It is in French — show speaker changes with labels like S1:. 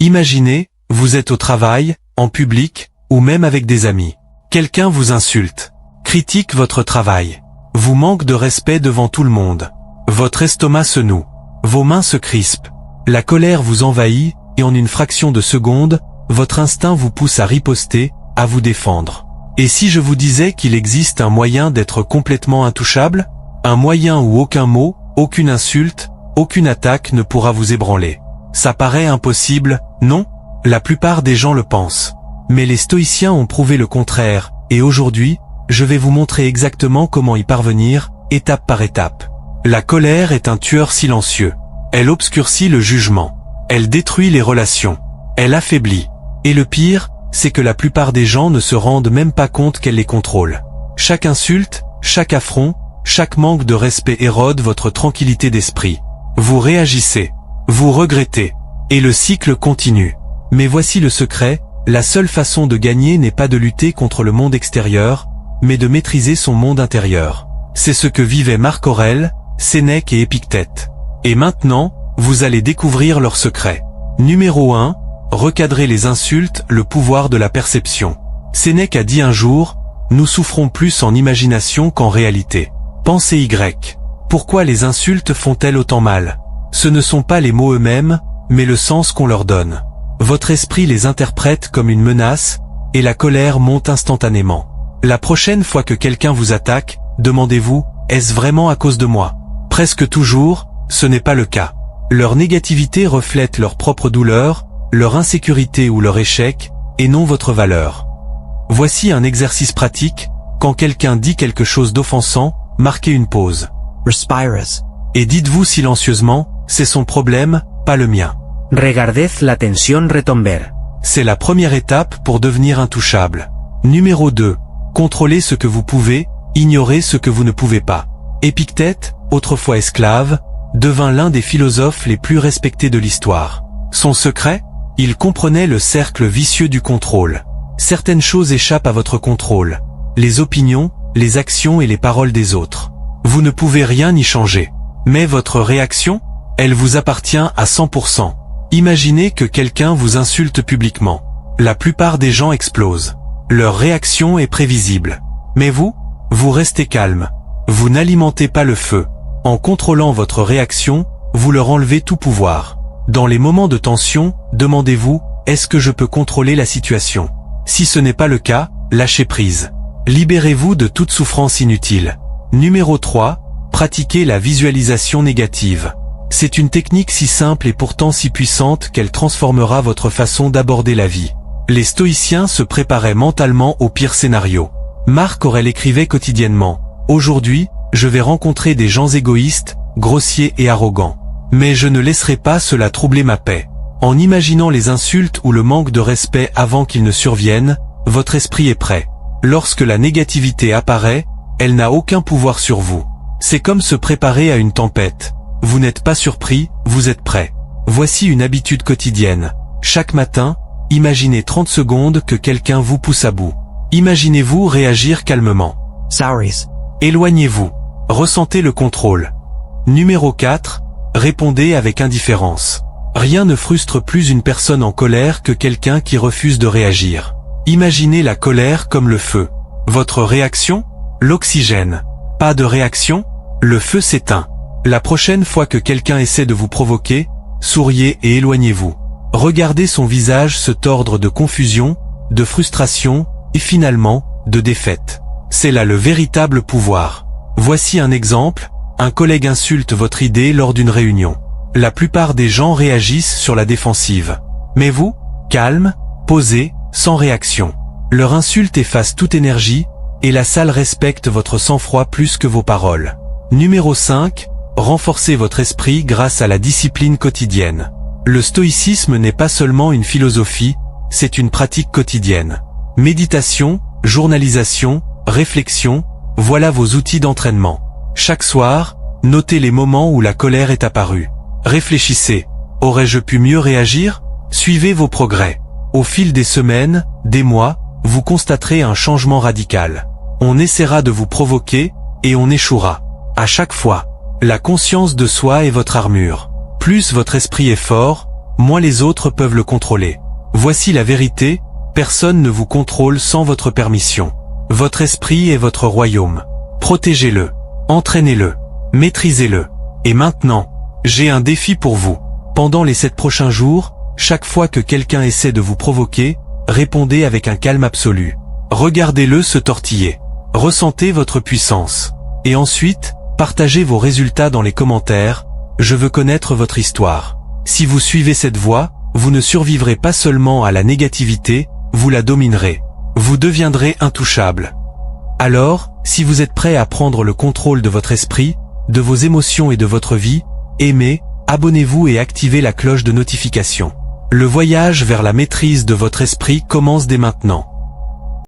S1: Imaginez, vous êtes au travail, en public, ou même avec des amis. Quelqu'un vous insulte, critique votre travail, vous manque de respect devant tout le monde. Votre estomac se noue, vos mains se crispent, la colère vous envahit, et en une fraction de seconde, votre instinct vous pousse à riposter, à vous défendre. Et si je vous disais qu'il existe un moyen d'être complètement intouchable? Un moyen où aucun mot, aucune insulte, aucune attaque ne pourra vous ébranler. Ça paraît impossible, non? La plupart des gens le pensent. Mais les stoïciens ont prouvé le contraire, et aujourd'hui, je vais vous montrer exactement comment y parvenir, étape par étape. La colère est un tueur silencieux. Elle obscurcit le jugement. Elle détruit les relations. Elle affaiblit. Et le pire, c'est que la plupart des gens ne se rendent même pas compte qu'elle les contrôle. Chaque insulte, chaque affront, chaque manque de respect érode votre tranquillité d'esprit. Vous réagissez. Vous regrettez. Et le cycle continue. Mais voici le secret, la seule façon de gagner n'est pas de lutter contre le monde extérieur, mais de maîtriser son monde intérieur. C'est ce que vivaient Marc Aurèle, Sénèque et Épictète. Et maintenant, vous allez découvrir leur secret. Numéro 1, recadrer les insultes, le pouvoir de la perception. Sénèque a dit un jour, nous souffrons plus en imagination qu'en réalité. Pensée Y. Pourquoi les insultes font-elles autant mal? Ce ne sont pas les mots eux-mêmes, mais le sens qu'on leur donne. Votre esprit les interprète comme une menace, et la colère monte instantanément. La prochaine fois que quelqu'un vous attaque, demandez-vous, est-ce vraiment à cause de moi? Presque toujours, ce n'est pas le cas. Leur négativité reflète leur propre douleur, leur insécurité ou leur échec, et non votre valeur. Voici un exercice pratique, quand quelqu'un dit quelque chose d'offensant, marquez une pause.
S2: Respires.
S1: Et dites-vous silencieusement, c'est son problème, pas le mien.
S2: Regardez la tensión retomber.
S1: C'est la première étape pour devenir intouchable. Numéro 2. Contrôlez ce que vous pouvez, ignorez ce que vous ne pouvez pas. Épictète, autrefois esclave, devint l'un des philosophes les plus respectés de l'histoire. Son secret? Il comprenait le cercle vicieux du contrôle. Certaines choses échappent à votre contrôle. Les opinions, les actions et les paroles des autres. Vous ne pouvez rien y changer. Mais votre réaction? Elle vous appartient à 100%. Imaginez que quelqu'un vous insulte publiquement. La plupart des gens explosent. Leur réaction est prévisible. Mais vous restez calme. Vous n'alimentez pas le feu. En contrôlant votre réaction, vous leur enlevez tout pouvoir. Dans les moments de tension, demandez-vous, est-ce que je peux contrôler la situation? Si ce n'est pas le cas, lâchez prise. Libérez-vous de toute souffrance inutile. Numéro 3, pratiquez la visualisation négative. C'est une technique si simple et pourtant si puissante qu'elle transformera votre façon d'aborder la vie. Les stoïciens se préparaient mentalement au pire scénario. Marc Aurèle écrivait quotidiennement, « Aujourd'hui, je vais rencontrer des gens égoïstes, grossiers et arrogants. Mais je ne laisserai pas cela troubler ma paix. » En imaginant les insultes ou le manque de respect avant qu'ils ne surviennent, votre esprit est prêt. Lorsque la négativité apparaît, elle n'a aucun pouvoir sur vous. C'est comme se préparer à une tempête. Vous n'êtes pas surpris, vous êtes prêt. Voici une habitude quotidienne. Chaque matin, imaginez 30 secondes que quelqu'un vous pousse à bout. Imaginez-vous réagir calmement.
S2: Sauris.
S1: Éloignez-vous. Ressentez le contrôle. Numéro 4. Répondez avec indifférence. Rien ne frustre plus une personne en colère que quelqu'un qui refuse de réagir. Imaginez la colère comme le feu. Votre réaction? L'oxygène. Pas de réaction? Le feu s'éteint. La prochaine fois que quelqu'un essaie de vous provoquer, souriez et éloignez-vous. Regardez son visage se tordre de confusion, de frustration, et finalement, de défaite. C'est là le véritable pouvoir. Voici un exemple, un collègue insulte votre idée lors d'une réunion. La plupart des gens réagissent sur la défensive. Mais vous, calme, posé, sans réaction. Leur insulte efface toute énergie, et la salle respecte votre sang-froid plus que vos paroles. Numéro 5. Renforcez votre esprit grâce à la discipline quotidienne. Le stoïcisme n'est pas seulement une philosophie, c'est une pratique quotidienne. Méditation, journalisation, réflexion, voilà vos outils d'entraînement. Chaque soir, notez les moments où la colère est apparue. Réfléchissez. Aurais-je pu mieux réagir? Suivez vos progrès. Au fil des semaines, des mois, vous constaterez un changement radical. On essaiera de vous provoquer, et on échouera. À chaque fois. La conscience de soi est votre armure. Plus votre esprit est fort, moins les autres peuvent le contrôler. Voici la vérité, personne ne vous contrôle sans votre permission. Votre esprit est votre royaume. Protégez-le, entraînez-le, maîtrisez-le. Et maintenant, j'ai un défi pour vous. Pendant les 7 prochains jours, chaque fois que quelqu'un essaie de vous provoquer, répondez avec un calme absolu. Regardez-le se tortiller. Ressentez votre puissance. Et ensuite, partagez vos résultats dans les commentaires. Je veux connaître votre histoire. Si vous suivez cette voie, vous ne survivrez pas seulement à la négativité, vous la dominerez. Vous deviendrez intouchable. Alors, si vous êtes prêt à prendre le contrôle de votre esprit, de vos émotions et de votre vie, aimez, abonnez-vous et activez la cloche de notification. Le voyage vers la maîtrise de votre esprit commence dès maintenant.